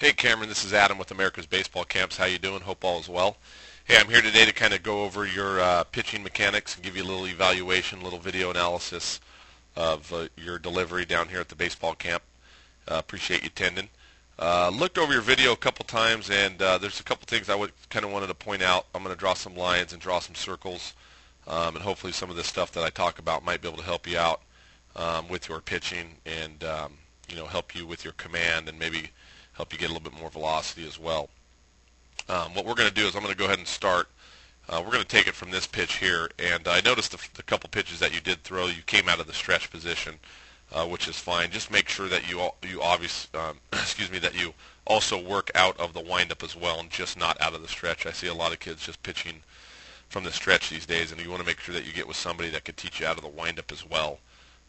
Hey Cameron, this is Adam with America's Baseball Camps. How you doing? Hope all is well. Hey, I'm here today to kind of go over your pitching mechanics and give you a little evaluation, a little video analysis of your delivery down here at the baseball camp. Appreciate you attending. Looked over your video a couple times, and there's a couple things I would kind of wanted to point out. I'm going to draw some lines and draw some circles, and hopefully some of this stuff that I talk about might be able to help you out with your pitching and help you with your command and maybe help you get a little bit more velocity as well. What we're going to do is I'm going to go ahead and start. We're going to take it from this pitch here, and I noticed the couple pitches that you did throw, you came out of the stretch position, which is fine. Just make sure that you that you also work out of the windup as well, and just not out of the stretch. I see a lot of kids just pitching from the stretch these days, and you want to make sure that you get with somebody that could teach you out of the windup as well.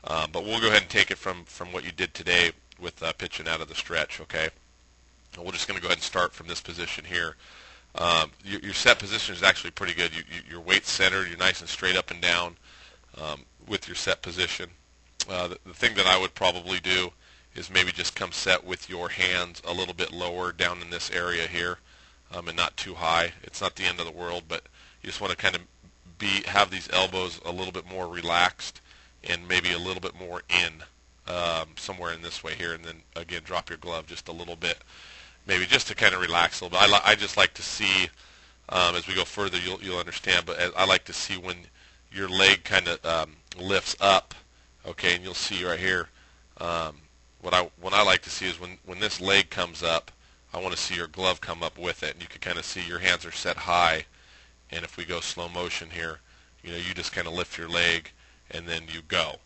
But we'll go ahead and take it from what you did today with pitching out of the stretch, okay? We're just going to go ahead and start from this position here. Your set position is actually pretty good. Your weight's centered. You're nice and straight up and down with your set position. The thing that I would probably do is maybe just come set with your hands a little bit lower down in this area here and not too high. It's not the end of the world, but you just want to kind of have these elbows a little bit more relaxed and maybe a little bit more in somewhere in this way here, and then again drop your glove just a little bit. Maybe just to kind of relax a little bit. I just like to see, as we go further, you'll understand, but I like to see when your leg kind of lifts up, okay, and you'll see right here, what I like to see is when this leg comes up, I want to see your glove come up with it, and you can kind of see your hands are set high, and if we go slow motion here, you just kind of lift your leg, and then you go.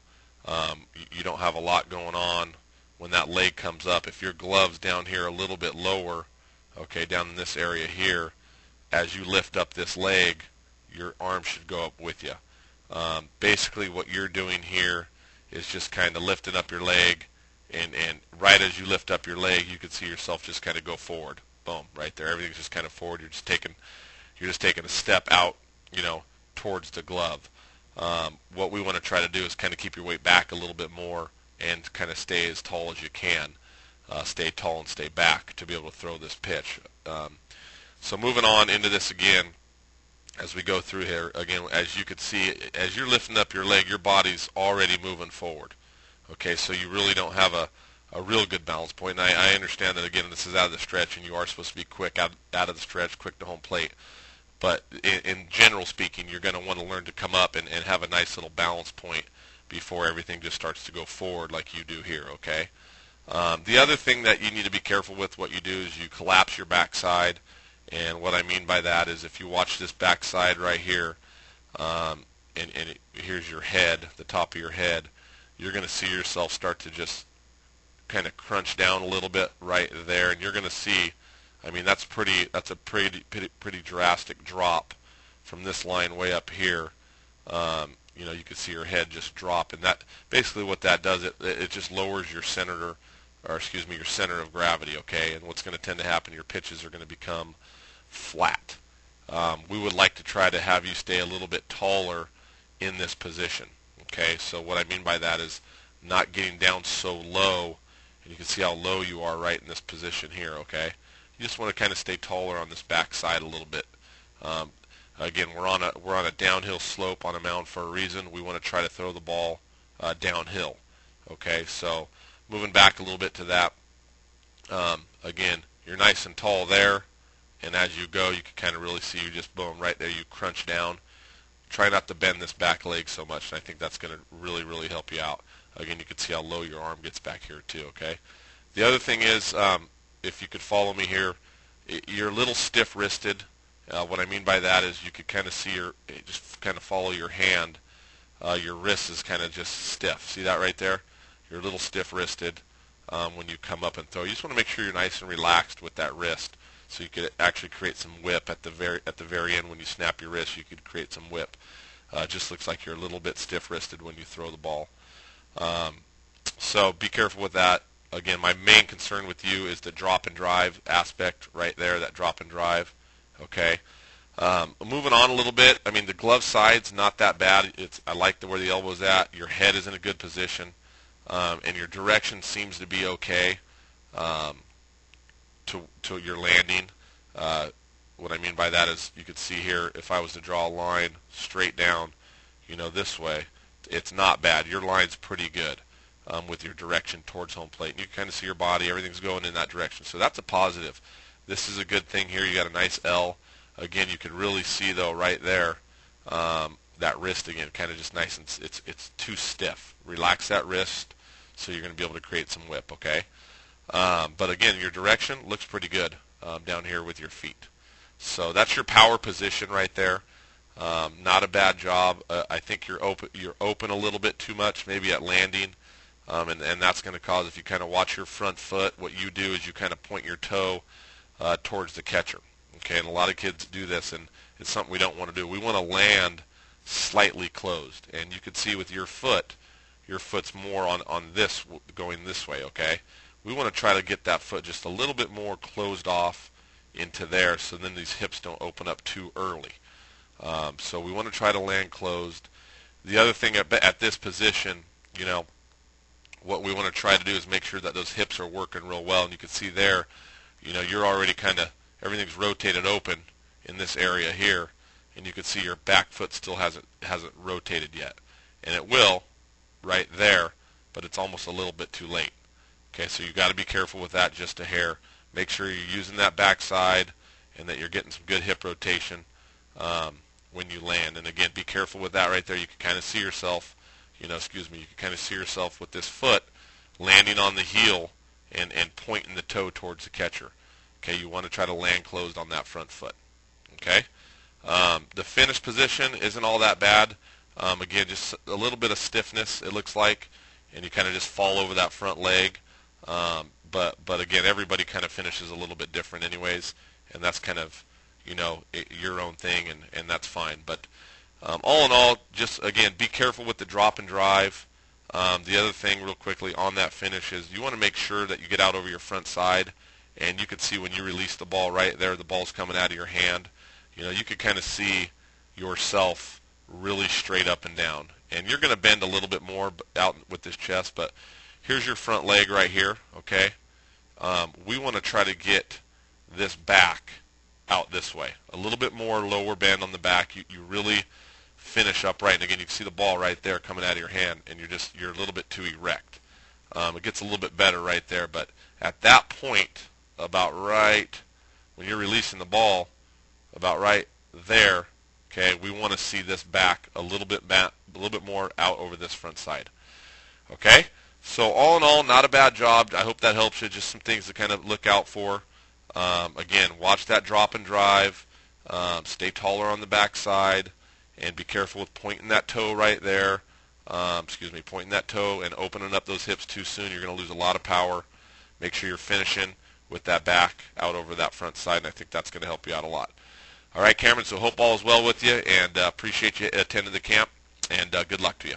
You don't have a lot going on when that leg comes up. If your glove's down here a little bit lower, okay, down in this area here, as you lift up this leg, your arm should go up with you. Basically what you're doing here is just kind of lifting up your leg, and right as you lift up your leg, you can see yourself just kind of go forward. Boom, right there. Everything's just kind of forward. You're just taking a step out, towards the glove. What we want to try to do is kind of keep your weight back a little bit more and kind of stay as tall as you can. Stay tall and stay back to be able to throw this pitch. So moving on into this again, as we go through here, again, as you can see, as you're lifting up your leg, your body's already moving forward. Okay, so you really don't have a real good balance point. And I understand that, again, this is out of the stretch, and you are supposed to be quick out of the stretch, quick to home plate. But in general speaking, you're going to want to learn to come up and have a nice little balance point before everything just starts to go forward like you do here, okay? The other thing that you need to be careful with, what you do is you collapse your backside, and what I mean by that is if you watch this backside right here, here's your head, the top of your head, you're going to see yourself start to just kind of crunch down a little bit right there, and you're going to see, I mean, that's a pretty drastic drop from this line way up here. You can see your head just drop, and that basically what that does, it just lowers your center of gravity, okay? And what's going to tend to happen, your pitches are going to become flat. We would like to try to have you stay a little bit taller in this position, okay? So what I mean by that is not getting down so low, and you can see how low you are right in this position here, okay? You just want to kind of stay taller on this backside a little bit. Again, we're on a downhill slope on a mound for a reason. We want to try to throw the ball downhill. Okay, so moving back a little bit to that. Again, you're nice and tall there, and as you go, you can kind of really see you just boom right there. You crunch down. Try not to bend this back leg so much, and I think that's going to really, really help you out. Again, you can see how low your arm gets back here too. Okay. The other thing is, if you could follow me here, you're a little stiff-wristed. What I mean by that is you could kind of see just kind of follow your hand. Your wrist is kind of just stiff. See that right there? You're a little stiff-wristed when you come up and throw. You just want to make sure you're nice and relaxed with that wrist, so you could actually create some whip at the very end. When you snap your wrist, you could create some whip. It just looks like you're a little bit stiff-wristed when you throw the ball. So be careful with that. Again, my main concern with you is the drop and drive aspect right there, that drop and drive. Okay. Moving on a little bit, I mean, the glove side's not that bad. I like where the elbow's at. Your head is in a good position, and your direction seems to be okay. to your landing. What I mean by that is you could see here, if I was to draw a line straight down, this way, it's not bad. Your line's pretty good with your direction towards home plate. And you can kind of see your body, everything's going in that direction. So that's a positive. This is a good thing here. You got a nice L. Again, you could really see, though, right there, that wrist, again, kind of just nice, and it's too stiff. Relax that wrist so you're going to be able to create some whip, okay? But again, your direction looks pretty good down here with your feet. So that's your power position right there. Not a bad job. I think you're open a little bit too much, maybe at landing, and that's going to cause, if you kind of watch your front foot, what you do is you kind of point your toe towards the catcher. Okay, and a lot of kids do this, and it's something we don't want to do. We want to land slightly closed, and you can see with your foot's more on this, going this way, okay? We want to try to get that foot just a little bit more closed off into there, so then these hips don't open up too early. So we want to try to land closed. The other thing at this position, what we want to try to do is make sure that those hips are working real well, and you can see there, you're already kind of, everything's rotated open in this area here, and you can see your back foot still hasn't rotated yet, and it will right there, but it's almost a little bit too late. Okay, so you got to be careful with that just a hair. Make sure you're using that backside and that you're getting some good hip rotation when you land. And again, be careful with that right there. You can kind of see yourself, you can kind of see yourself with this foot landing on the heel and pointing the toe towards the catcher. Okay, you want to try to land closed on that front foot. Okay, the finish position isn't all that bad. Again, just a little bit of stiffness, it looks like, and you kind of just fall over that front leg. But again, everybody kind of finishes a little bit different anyways, and that's kind of, your own thing, and that's fine. But all in all, just, again, be careful with the drop and drive. The other thing real quickly on that finish is you want to make sure that you get out over your front side, and you can see when you release the ball right there, the ball's coming out of your hand. You could kind of see yourself really straight up and down. And you're going to bend a little bit more out with this chest, but here's your front leg right here, okay? We want to try to get this back out this way. A little bit more lower bend on the back. You really finish upright. And again, you can see the ball right there coming out of your hand, and you're a little bit too erect. It gets a little bit better right there, but at that point, about right when you're releasing the ball, about right there, okay, we want to see this back a little bit more out over this front side. Okay? So all in all, not a bad job. I hope that helps you. Just some things to kind of look out for. Again, watch that drop and drive. Stay taller on the backside, and be careful with pointing that toe right there. Pointing that toe and opening up those hips too soon. You're going to lose a lot of power. Make sure you're finishing with that back out over that front side, and I think that's going to help you out a lot. All right, Cameron, so hope all is well with you, and appreciate you attending the camp, and good luck to you.